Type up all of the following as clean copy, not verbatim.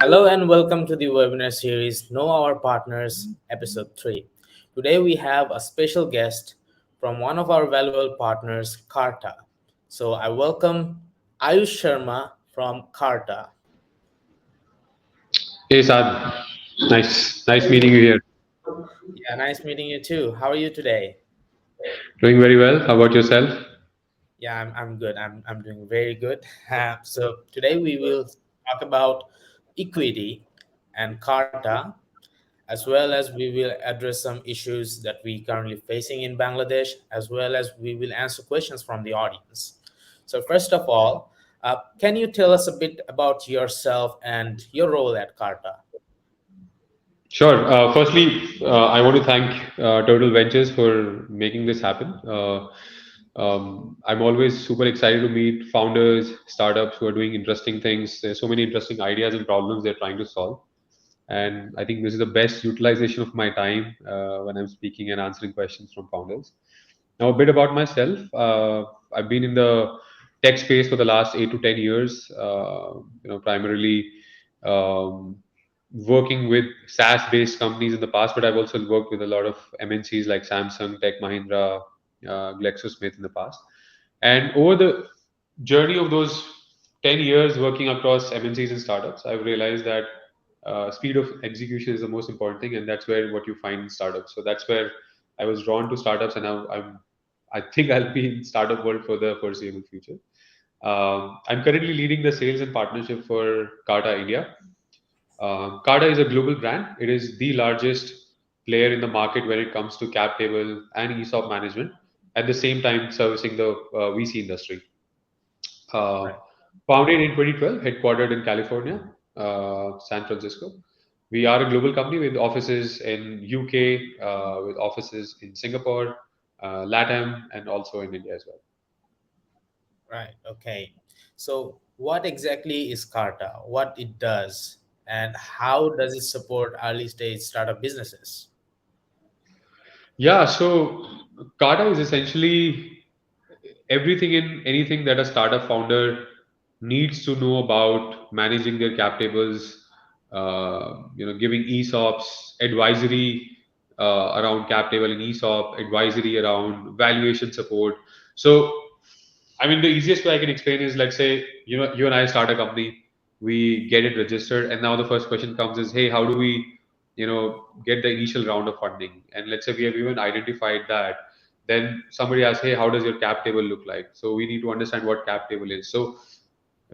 Hello and welcome to the webinar series Know Our Partners, Episode 3. Today we have a special guest from one of our valuable partners, Carta. So I welcome Ayush Sharma from Carta. Hey Saad, nice meeting you here. Yeah, nice meeting you too. How are you today? Doing very well. How about yourself? Yeah, I'm good. I'm doing very good. So today we will talk about equity and Carta, as well as we will address some issues that we currently facing in Bangladesh, as well as we will answer questions from the audience. So first of all, can you tell us a bit about yourself and your role at Carta? Sure. Firstly, I want to thank Turtle Ventures for making this happen. I'm always super excited to meet founders, startups who are doing interesting things. There's so many interesting ideas and problems they're trying to solve. And I think this is the best utilization of my time when I'm speaking and answering questions from founders. Now, a bit about myself. I've been in the tech space for the last 8 to 10 years. Primarily um, working with SaaS-based companies in the past, but I've also worked with a lot of MNCs like Samsung, Tech Mahindra, GlaxoSmith in the past. And over the journey of those 10 years working across MNCs and startups, I've realized that speed of execution is the most important thing, and that's where what you find in startups. So that's where I was drawn to startups, and now I think I'll be in startup world for the foreseeable future. I'm currently leading the sales and partnership for Carta India. Carta is a global brand. It is the largest player in the market when it comes to cap table and ESOP management. At the same time, servicing the VC industry. Uh, Right. Founded in 2012, headquartered in California, San Francisco. We are a global company with offices in UK, with offices in Singapore, LATAM, and also in India as well. Right. Okay. So what exactly is Carta? What it does, and how does it support early stage startup businesses? Yeah, so Carta is essentially everything in anything that a startup founder needs to know about managing their cap tables, giving ESOPs, advisory around cap table and ESOP, advisory around valuation support. So, I mean, the easiest way I can explain is, let's say, you and I start a company, we get it registered, and now the first question comes is, hey, how do we, get the initial round of funding? And let's say we have even identified that, then somebody asks, hey, how does your cap table look like? So we need to understand what cap table is. So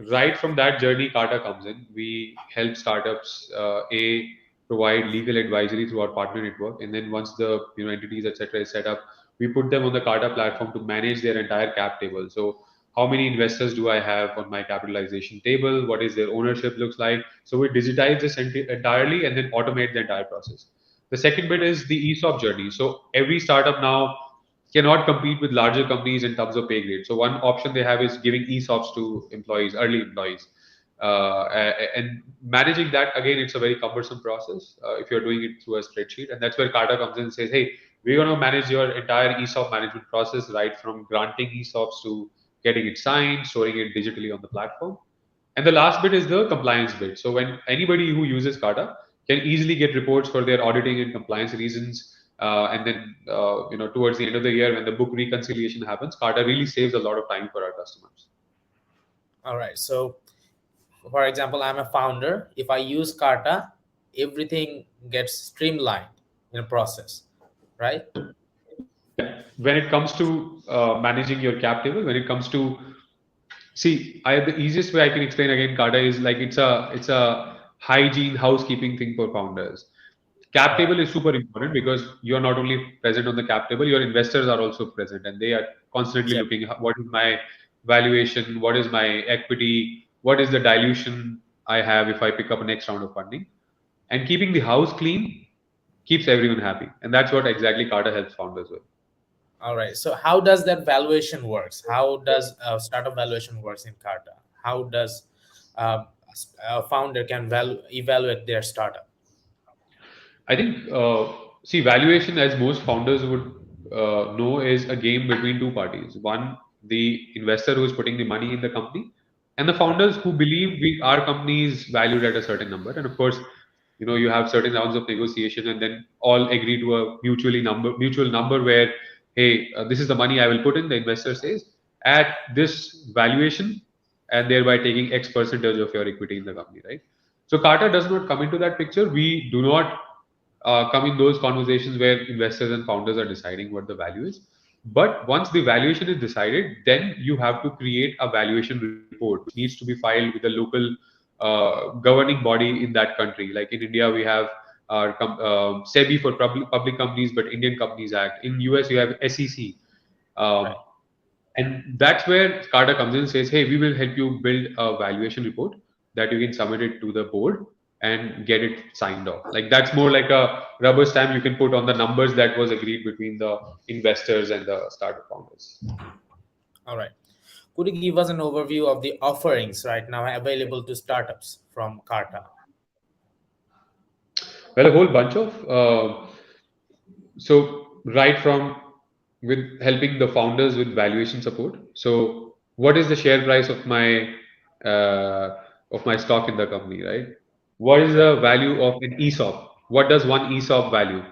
right from that journey, Carta comes in. We help startups provide legal advisory through our partner network, and then once the entities etc. is set up, we put them on the Carta platform to manage their entire cap table. So how many investors do I have on my capitalization table? What is their ownership looks like? So we digitize this entirely and then automate the entire process. The second bit is the ESOP journey. So every startup now cannot compete with larger companies in terms of pay grade. So one option they have is giving ESOPs to employees, early employees. And managing that again, it's a very cumbersome process if you're doing it through a spreadsheet, and that's where Carta comes in and says, "Hey, we're going to manage your entire ESOP management process, right from granting ESOPs to getting it signed, storing it digitally on the platform." And the last bit is the compliance bit. So when anybody who uses Carta can easily get reports for their auditing and compliance reasons, and then towards the end of the year when the book reconciliation happens, Carta really saves a lot of time for our customers. All right. So for example, I'm a founder. If I use Carta, everything gets streamlined in a process, right? Yeah, when it comes to managing your cap table, when it comes to see, the easiest way I can explain again Carta is like it's a hygiene housekeeping thing for founders. Cap All right. table is super important because you're not only present on the cap table, your investors are also present and they are constantly Yep. looking what is my valuation, what is my equity, what is the dilution I have if I pick up a next round of funding. And keeping the house clean keeps everyone happy. And that's what exactly Carta helps founders with. All right. So how does that valuation works? How does startup valuation works in Carta? How does a founder can evaluate their startup? I think, see, valuation, as most founders would know, is a game between two parties. One, the investor who is putting the money in the company, and the Right. founders who believe our company is valued at a certain number. And of course, you have certain rounds of negotiation, and then all agree to a mutual number where, hey, this is the money I will put in. The investor says at this valuation, and thereby taking X percentage of your equity in the company, right? So Carter does not come into that picture. We do not come in those conversations where investors and founders are deciding what the value is. But once the valuation is decided, then you have to create a valuation report, which needs to be filed with the local governing body in that country. Like in India, we have our SEBI for public companies, but Indian Companies Act. In US, you have SEC. Um, Right. and that's where Carter comes in and says, hey, we will help you build a valuation report that you can submit it to the board and get it signed off. Like that's more like a rubber stamp you can put on the numbers that was agreed between the investors and the startup founders. All right. Could you give us an overview of the offerings right now available to startups from Carta? Well, a whole bunch of so right from with helping the founders with valuation support. So what is the share price uh, of my stock in the company, right? What is Right. the value of an ESOP? What does one ESOP value?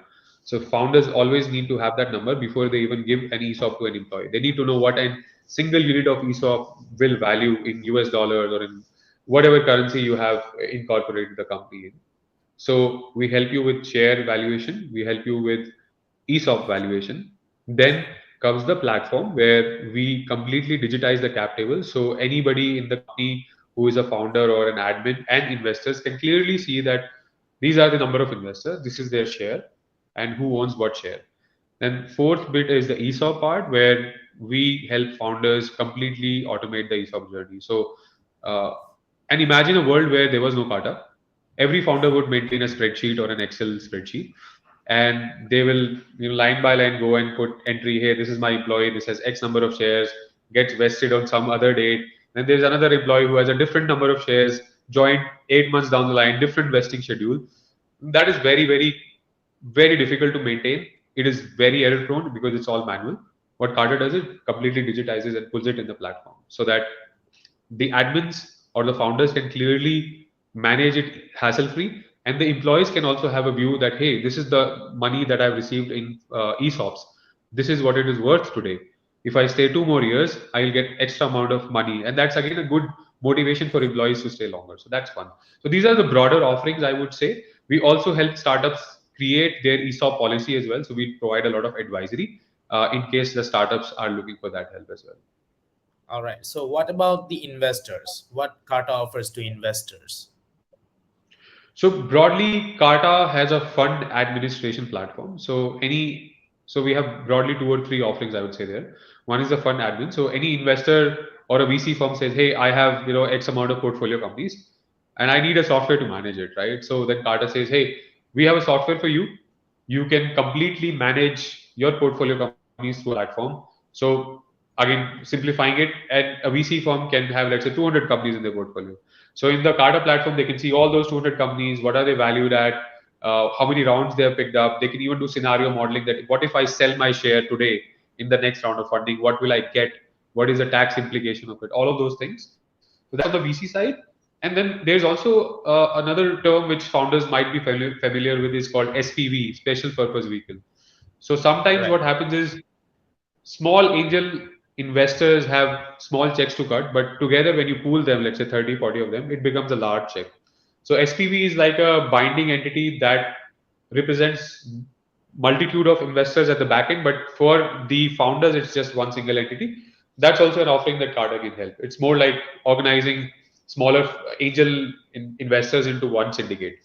So founders always need to have that number before they even give an ESOP to an employee. They need to know what a single unit of ESOP will value in US dollars or in whatever currency you have incorporated the company in. So we help you with share valuation, we help you with ESOP valuation. Then comes the platform where we completely digitize the cap table. So anybody in the company who is a founder or an admin and investors can clearly see that these are the number of investors, this is their share, and who owns what share. Then fourth bit is the ESOP part where we help founders completely automate the ESOP journey. So, uh, and imagine a world where there was no Kata. Every founder would maintain a spreadsheet or an Excel spreadsheet, and they will, line by line go and put entry. Hey, this is my employee. This has X number of shares. Gets vested on some other date. Then there's another employee who has a different number of shares. Joined 8 months down the line, different vesting schedule. That is very, very, very difficult to maintain. It is very error prone because it's all manual. What Carter does is completely digitizes and pulls it in the platform so that the admins or the founders can clearly manage it hassle free, and the employees can also have a view that, hey, this is the money that I've received in ESOPs. This is what it is worth today. If I stay 2 more years, I'll get extra amount of money, and that's again a good motivation for employees to stay longer. So that's one. So these are the broader offerings, I would say. We also help startups create their ESOP policy as well. So we provide a lot of advisory in case the startups are looking for that help as well. All right. So, what about the investors? What Carta offers to investors? So broadly, Carta has a fund administration platform. So we have broadly two or three offerings, I would say there. One is the fund admin. So any investor or a VC firm says, hey, I have X amount of portfolio companies, and I need a software to manage it, right? So then Carta says, hey, we have a software for you. You can completely manage your portfolio companies through a platform. So again, simplifying it, and a VC firm can have, let's say, 200 companies in their portfolio. So in the Carta platform, they can see all those 200 companies, what are they valued at, how many rounds they have picked up. They can even do scenario modeling that what if I sell my share today in the next round of funding, what will I get? What is the tax implication of it? All of those things. So that's on the VC side. And then there's also another term which founders might be familiar with is called SPV, Special Purpose Vehicle. So sometimes Right. what happens is small angel investors have small checks to cut, but together when you pool them, let's say 30, 40 of them, it becomes a large check. So SPV is like a binding entity that represents multitude of investors at the back end, but for the founders, it's just one single entity. That's also an offering that Carter can help. It's more like organizing smaller angel investors into one syndicate.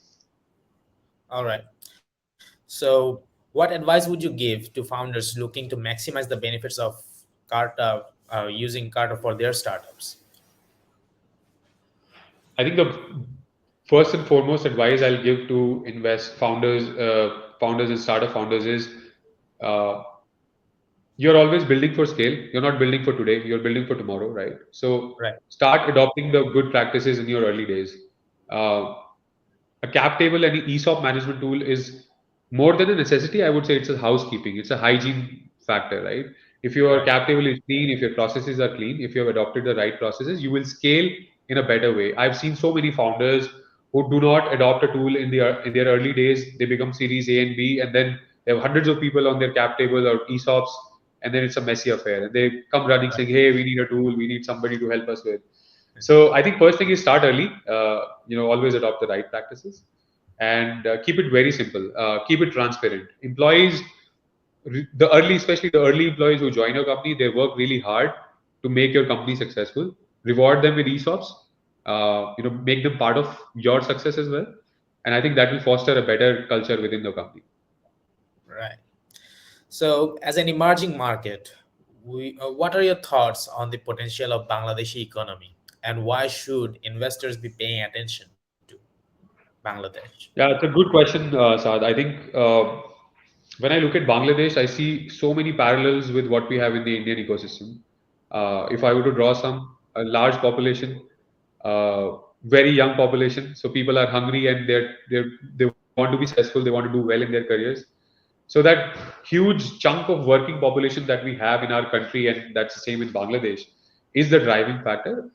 All right. So, what advice would you give to founders looking to maximize the benefits of Carta, using Carta for their startups? I think the first and foremost advice I'll give to invest founders and startup founders is uh, you're always building for scale. You're not building for today. You're building for tomorrow, right? So Right. start adopting the good practices in your early days. Uh, a cap table and an ESOP management tool is more than a necessity. I would say it's a housekeeping. It's a hygiene factor, right? If your Right. cap table is clean, if your processes are clean, if you have adopted the right processes, you will scale in a better way. I've seen so many founders who do not adopt a tool in their early days. They become Series A and B, and then they have hundreds of people on their cap table or ESOPs, and then it's a messy affair. And they come running saying, "Hey, we need a tool. We need somebody to help us with." So I think first thing is start early. Always adopt the right practices and keep it very simple. Keep it transparent. Employees, especially the early employees who join your company, they work really hard to make your company successful. Reward them with ESOPs. Make them part of your success as well. And I think that will foster a better culture within the company. Right. So, as an emerging market, what are your thoughts on the potential of Bangladeshi economy, and why should investors be paying attention to Bangladesh? Yeah, it's a good question, Saad. I think when I look at Bangladesh, I see so many parallels with what we have in the Indian ecosystem. If I were to draw a large population, very young population, so people are hungry and they want to be successful, they want to do well in their careers. So that huge chunk of working population that we have in our country, and that's the same in Bangladesh, is the driving factor.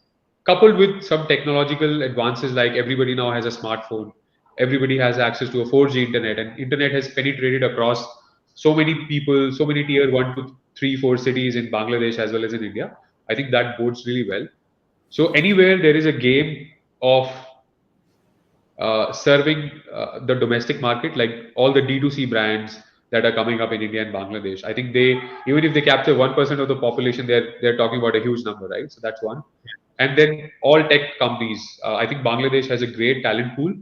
Coupled with some technological advances, like everybody now has a smartphone, everybody has access to a 4G internet, and internet has penetrated across so many people, so many tier one to three, four cities in Bangladesh as well as in India. I think that bodes really well. So anywhere there is a game of serving the domestic market, like all the D2C brands that are coming up in India and Bangladesh. I think they, even if they capture 1% of the population, they're talking about a huge number, right? So that's one. And then all tech companies. I think Bangladesh has a great talent pool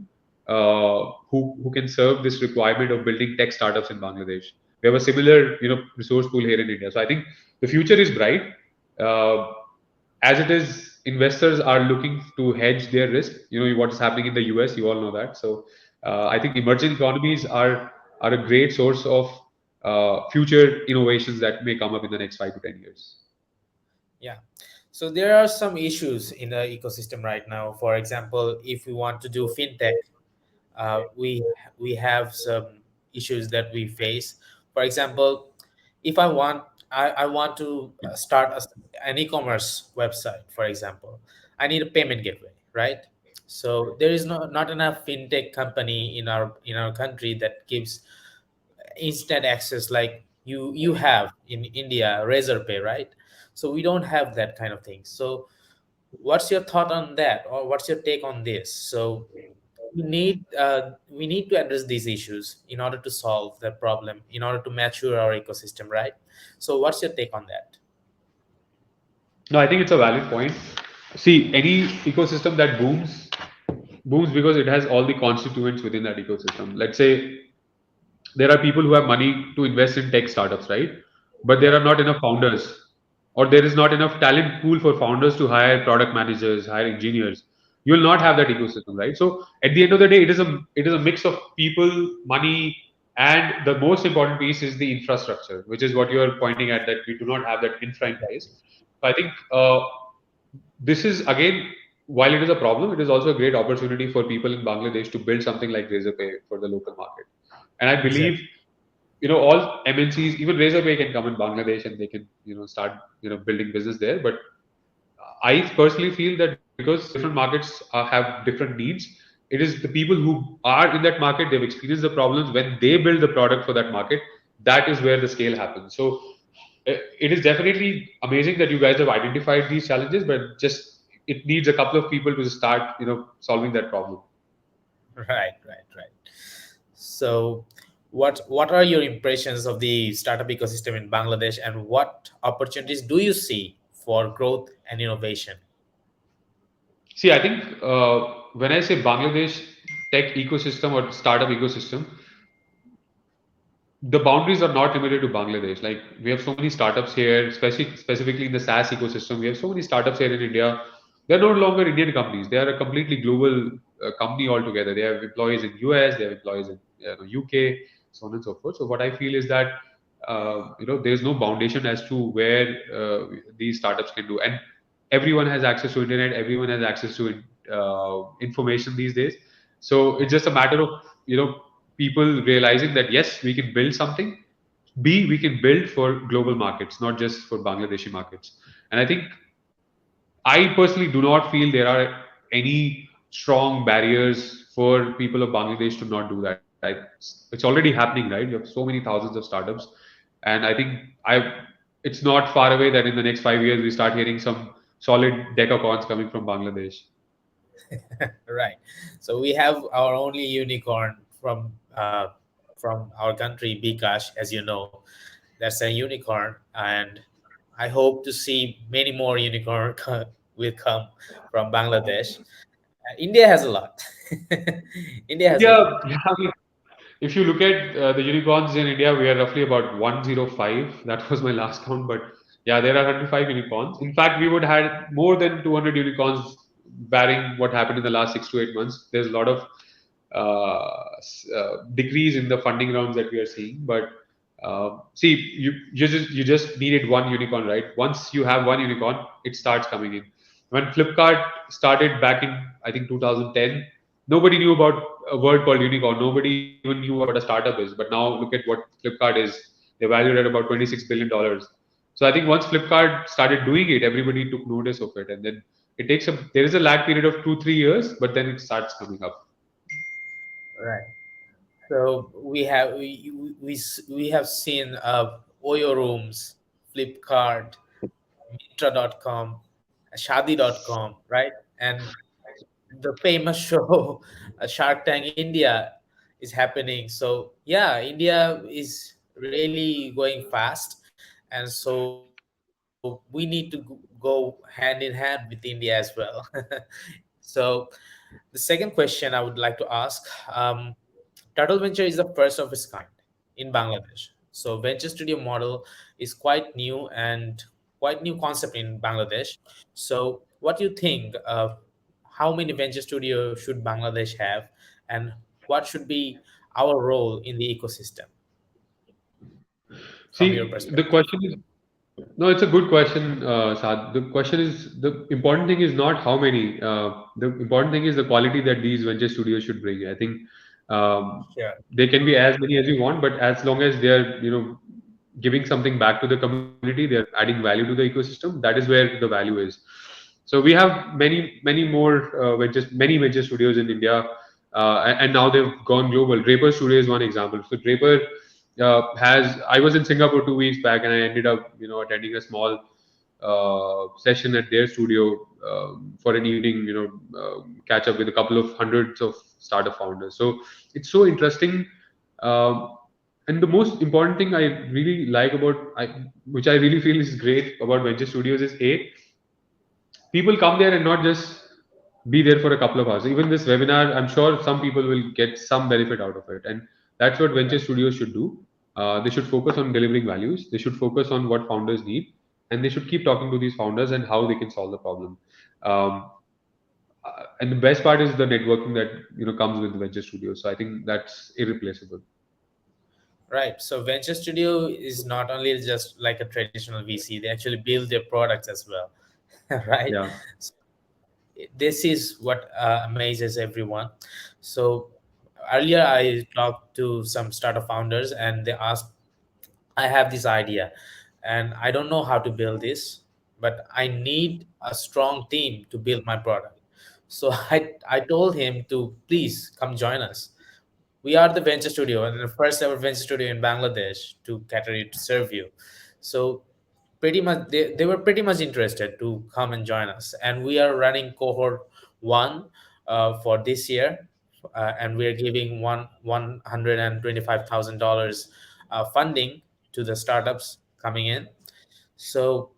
who can serve this requirement of building tech startups in Bangladesh. We have a similar resource pool here in India. So I think the future is bright. Uh, as it is, investors are looking to hedge their risk. You know what is happening in the US. You all know that. So I think emerging economies are a great source of future innovations that may come up in the next 5 to 10 years. Yeah. So there are some issues in the ecosystem right now. For example, if we want to do fintech, we have some issues that we face. For example, if I want to start an e-commerce website, for example, I need a payment gateway, right? So there is not enough fintech company in our country that gives instant access like you have in India, Razorpay, right? So we don't have that kind of thing. So what's your thought on that, or what's your take on this? So we need to address these issues in order to solve the problem, in order to mature our ecosystem, right? So what's your take on that? No, I think it's a valid point. See, any ecosystem that booms because it has all the constituents within that ecosystem. Let's say there are people who have money to invest in tech startups, right? But there Right. are not enough founders, or there is not enough talent pool for founders to hire product managers, hire engineers. You will not have that ecosystem, right? So at the end of the day, it is a mix of people, money, and the most important piece is the infrastructure, which is what you are pointing at, that we do not have that infra in place. So I think this is again, while it is a problem, it is also a great opportunity for people in Bangladesh to build something like Razorpay for the local market. And I Exactly. believe all MNCs, even Razorpay can come in Bangladesh and they can start building business there. But I personally feel that because different markets have different needs, it is the people who are in that market, they've experienced the problems. When they build the product for that market, that is where the scale happens. So it is definitely amazing that you guys have identified these challenges, but just it needs a couple of people to start solving that problem. Right, right, right. So what are your impressions of the startup ecosystem in Bangladesh, and what opportunities do you see for growth and innovation? See, I think when I say Bangladesh tech ecosystem or startup ecosystem, the boundaries are not limited to Bangladesh. Like we have so many startups here, especially specifically in the SaaS ecosystem. We have so many startups here in India. They're no longer Indian companies. They are a completely global company altogether. They have employees in US, they have employees in UK, so on and so forth. So what I feel is that there's no foundation as to where these startups can do, and everyone has access to internet. Everyone has access to information these days. So it's just a matter of people realizing that yes, we can build something. B, we can build for global markets, not just for Bangladeshi markets. And I think I personally do not feel there are any strong barriers for people of Bangladesh to not do that. It's already happening, right? You have so many thousands of startups, and I think it's not far away that in the next 5 years we start hearing some solid decacorns coming from Bangladesh. Right. So we have our only unicorn from our country, Bikash, as you know. That's a unicorn, and I hope to see many more unicorn will come from Bangladesh. India has a lot. India has a India, lot. yeah, I mean, if you look at the unicorns in India, we are roughly about 105. That was my last count, but yeah, there are 105 unicorns. In fact, we would have more than 200 unicorns, barring what happened in the last 6 to 8 months. There's a lot of decrease in the funding rounds that we are seeing, but see, you just needed one unicorn, right? Once you have one unicorn, it starts coming in. When Flipkart started back in, I think, 2010, nobody knew about a word called unicorn. Nobody even knew what a startup is. But now look at what Flipkart is. They're valued at about $26 billion. So I think once Flipkart started doing it, everybody took notice of it, and then there is a lag period of 2 3 years, but then it starts coming up. Right. So we have seen Oyo Rooms, Flipkart, Mitra.com, Shadi.com, right? And the famous show Shark Tank India is happening. So yeah, India is really going fast, and so we need to go hand in hand with India as well. So the second question I would like to ask, Turtle Venture is the first of its kind in Bangladesh. So venture studio model is quite new and quite new concept in Bangladesh. So what do you think? How many venture studios should Bangladesh have, and what should be our role in the ecosystem from your See, the perspective? question is no, it's a good question, Saad. The question is the important thing is not how many. The important thing is the quality that these venture studios should bring. I think Sure. they can be as many as you want, but as long as they're giving something back to the community, they're adding value to the ecosystem. That is where the value is. So we have many more many venture studios in India, and now they've gone global. Draper Studio is one example. So Draper has I was in Singapore 2 weeks back, and I ended up attending a small session at their studio for an evening. Catch up with a couple of hundreds of startup founders. So it's so interesting. Um, and the most important thing I really like which I really feel is great about venture studios is people come there and not just be there for a couple of hours. Even this webinar, I'm sure some people will get some benefit out of it, and that's what venture Right. studios should do. They should focus on delivering values. They should focus on what founders need, and they should keep talking to these founders and how they can solve the problem. Um, and the best part is the networking that comes with venture studios. So I think that's irreplaceable. Right. So venture studio is not only just like a traditional VC; they actually build their products as well, right? Yeah. This is what amazes everyone. So earlier I talked to some startup founders and they asked, I have this idea and I don't know how to build this, but I need a strong team to build my product. So I told him to please come join us. We are the venture studio and the first ever venture studio in Bangladesh to cater it to serve you. So pretty much they were pretty much interested to come and join us, and we are running cohort one for this year, and we are giving $125,000 funding to the startups coming in. So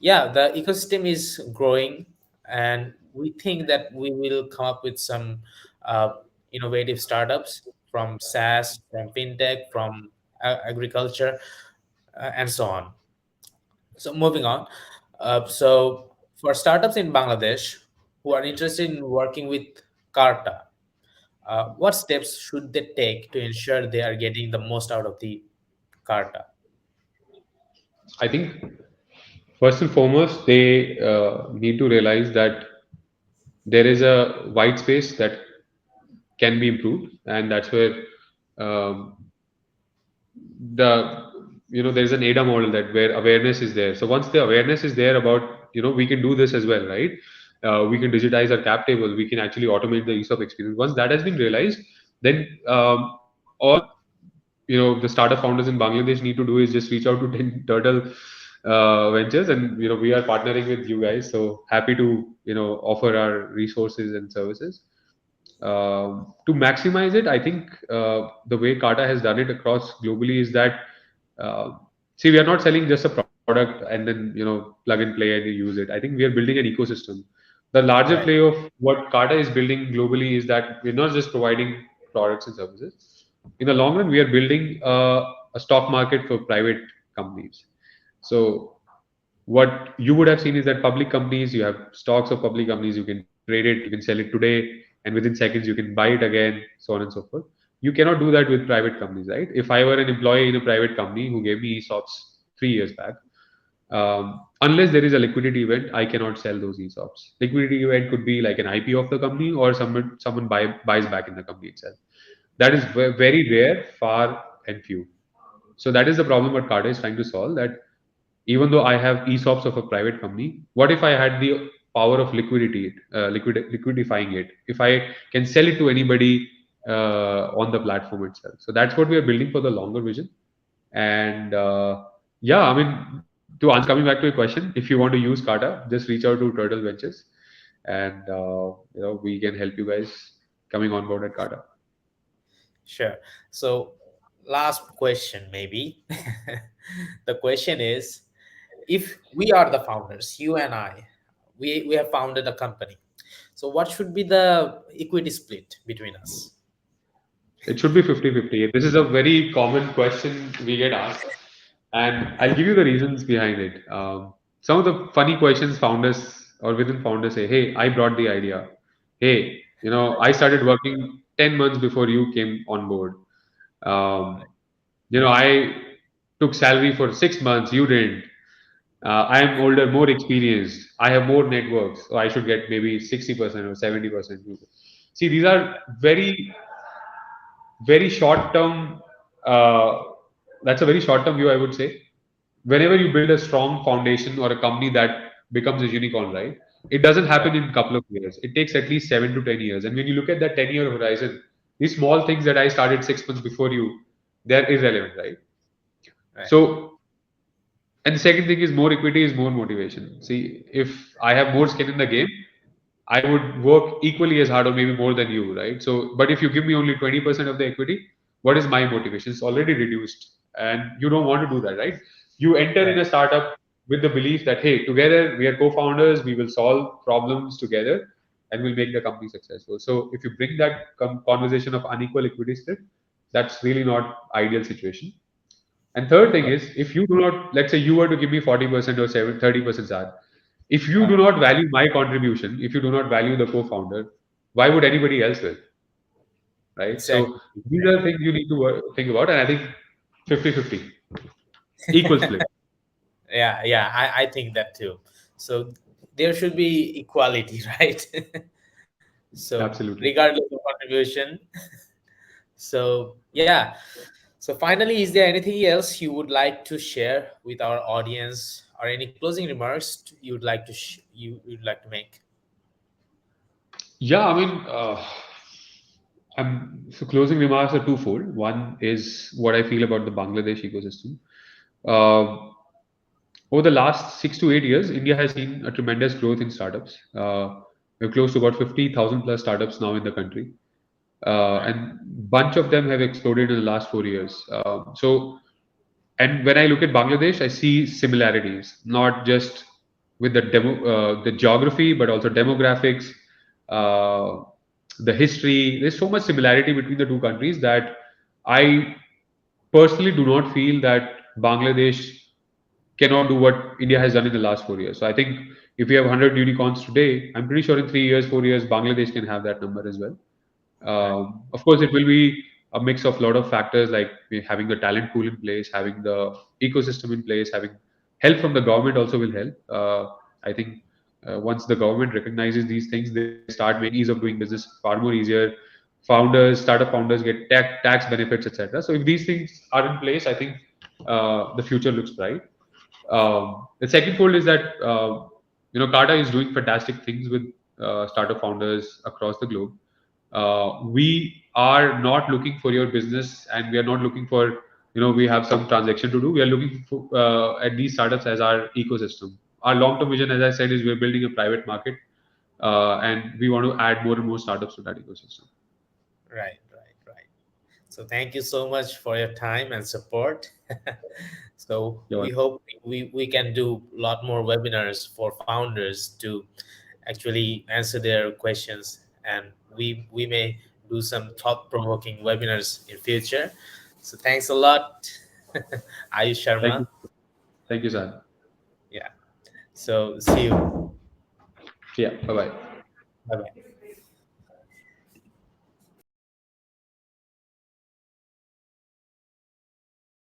yeah, the ecosystem is growing, and we think that we will come up with some uh, innovative startups from SaaS, from fintech, from agriculture, and so on. So moving on. So for startups in Bangladesh who are interested in working with Carta, what steps should they take to ensure they are getting the most out of the Carta? I think first and foremost, they need to realize that there is a white space that can be improved, and that's where um, the there's an ADA model that where awareness is there. So once the awareness is there about, we can do this as well, right? We can digitize our cap table. We can actually automate the ESOP experience. Once that has been realized, then all the startup founders in Bangladesh need to do is just reach out to Turtle Ventures, and we are partnering with you guys. So happy to offer our resources and services. To maximize it, I think the way Kata has done it across globally is that, uh, see, we are not selling just a product and then plug and play and you use it. I think we are building an ecosystem. The larger Right. play of what Kata is building globally is that we're not just providing products and services. In the long run, we are building a stock market for private companies. So what you would have seen is that public companies, you have stocks of public companies, you can trade it, you can sell it today, and within seconds you can buy it again, so on and so forth. You cannot do that with private companies, right? If I were an employee in a private company who gave me ESOPs 3 years back, unless there is a liquidity event, I cannot sell those ESOPs. Liquidity event could be like an IPO of the company, or someone buys back in the company itself. That is very rare, far and few. So that is the problem what Carta is trying to solve. That even though I have ESOPs of a private company, what if I had the power of liquidifying it? If I can sell it to anybody on the platform itself. So that's what we are building for the longer vision. And yeah, I mean, to answer, coming back to your question, if you want to use Kata, just reach out to Turtle Ventures, and we can help you guys coming on board at Kata. Sure. So, last question, maybe. The question is, if we are the founders, you and I, we have founded a company. So, what should be the equity split between us? It should be 50-50. This is a very common question we get asked, and I'll give you the reasons behind it. Some of the funny questions founders or within founders say, "Hey, I brought the idea. Hey, I started working 10 months before you came on board. Um, I took salary for 6 months. You didn't. I am older, more experienced. I have more networks, so I should get maybe 60% or 70%." See, these are very short term. uh, that's a very short term view, I would say. Whenever you build a strong foundation or a company that becomes a unicorn, right, it doesn't Right. happen in a couple of years. It takes at least 7 to 10 years. And when you look at that 10-year horizon, these small things that I started 6 months before you, they're irrelevant, right? Right. So, and the second thing is, more equity is more motivation. See, if I have more skin in the game, I would work equally as hard or maybe more than you, right? So, but if you give me only 20% of the equity, what is my motivation? It's already reduced, and you don't want to do that, right? You enter in Right. a startup with the belief that, hey, together we are co-founders, we will solve problems together, and we'll make the company successful. So, if you bring that conversation of unequal equity split, that's really not ideal situation. And third thing Right. is, if you do not, let's say you were to give me 40% or 30%, Zad, if you do Right. not value my contribution, if you do not value the co-founder, why would anybody else will, right? So Exactly. these are things you need to think about. And I think 50-50, equal split. Yeah. Yeah. I think that too. So, there should be equality, right? So, Absolutely. regardless of contribution. So, yeah. So, finally, is there anything else you would like to share with our audience, or any closing remarks you would like to you'd like to make? Yeah, I mean, so closing remarks are twofold. One is what I feel about the Bangladesh ecosystem. Uh, Over the last 6 to 8 years, India has seen a tremendous growth in startups. We're close to about 50,000 plus startups now in the country, Right. and bunch of them have exploded in the last 4 years. And when I look at Bangladesh, I see similarities, not just with the geography, but also demographics, uh, the history. There's so much similarity between the two countries that I personally do not feel that Bangladesh cannot do what India has done in the last 4 years. So I think if we have 100 unicorns today, I'm pretty sure in 3 years, 4 years, Bangladesh can have that number as well. Right. Of course, it will be a mix of a lot of factors like having the talent pool in place, having the ecosystem in place, having help from the government also will help. I think once the government recognizes these things, they start making ease of doing business far more easier. Startup founders get tax benefits, etc. So if these things are in place, I think the future looks bright. The second fold is that Carta is doing fantastic things with startup founders across the globe. We are not looking for your business, and we are not looking for we have some transaction to do. We are looking for, at these startups as our ecosystem. Our long-term vision, as I said, is we're building a private market, and we want to add more and more startups to that ecosystem. Right, right, right. So thank you so much for your time and support. So Yeah, we hope we can do a lot more webinars for founders to actually answer their questions, and we may do some thought-provoking webinars in future. So thanks a lot, Ayush thank Sharma. you, thank you, Sad. Yeah. So see you. Yeah, bye bye. Bye bye.